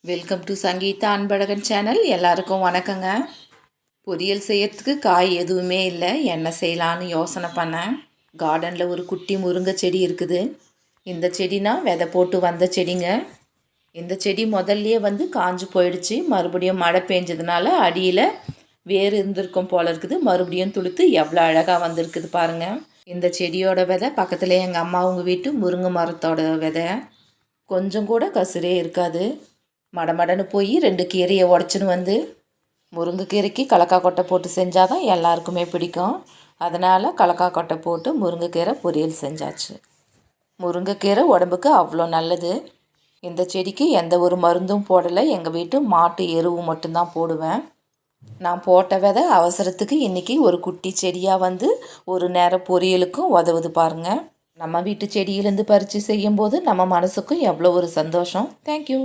Welcome to Sangeetha Anbazhagan channel. எல்லாருக்கும் வணக்கங்க. பொரியல் செய்யறதுக்கு காய் எதுவுமே இல்லை. என்ன செய்யலான்னு யோசனை பண்ணேன். கார்டனில் ஒரு குட்டி முருங்கை செடி இருக்குது. இந்த செடினா விதை போட்டு வந்த செடிங்க. இந்த செடி முதல்லையே காஞ்சு போயிடுச்சு. மறுபடியும் மழை பெஞ்சதுனால அடியில் வேர் இருந்திருக்கும் போல இருக்குது. மறுபடியும் துளுத்து எவ்வளோ அழகாக வந்திருக்குது பாருங்கள். இந்த செடியோட விதை பக்கத்தில் எங்கள் அம்மா அவங்க வீட்டு முருங்கை மரத்தோட விதை. கொஞ்சம் கூட கசுரே இருக்காது. மடமடன்னு போய் 2 கீரையை உடச்சின்னு முருங்கைக்கீரைக்கு கலக்காய் கொட்டை போட்டு செஞ்சால் தான் எல்லாருக்குமே பிடிக்கும். அதனால் கலக்காய் கொட்டை போட்டு முருங்கைக்கீரை பொரியல் செஞ்சாச்சு. முருங்கைக்கீரை உடம்புக்கு அவ்வளோ நல்லது. இந்த செடிக்கு எந்த ஒரு மருந்தும் போடலை. எங்கள் வீட்டு மாட்டு எருவு மட்டும்தான் போடுவேன். நான் போட்ட விதை அவசரத்துக்கு இன்றைக்கி ஒரு குட்டி செடியாக ஒரு நேரம் பொரியலுக்கும் உதவுது பாருங்கள். நம்ம வீட்டு செடியிலேருந்து பறித்து செய்யும்போது நம்ம மனசுக்கும் எவ்வளோ ஒரு சந்தோஷம். தேங்க்யூ.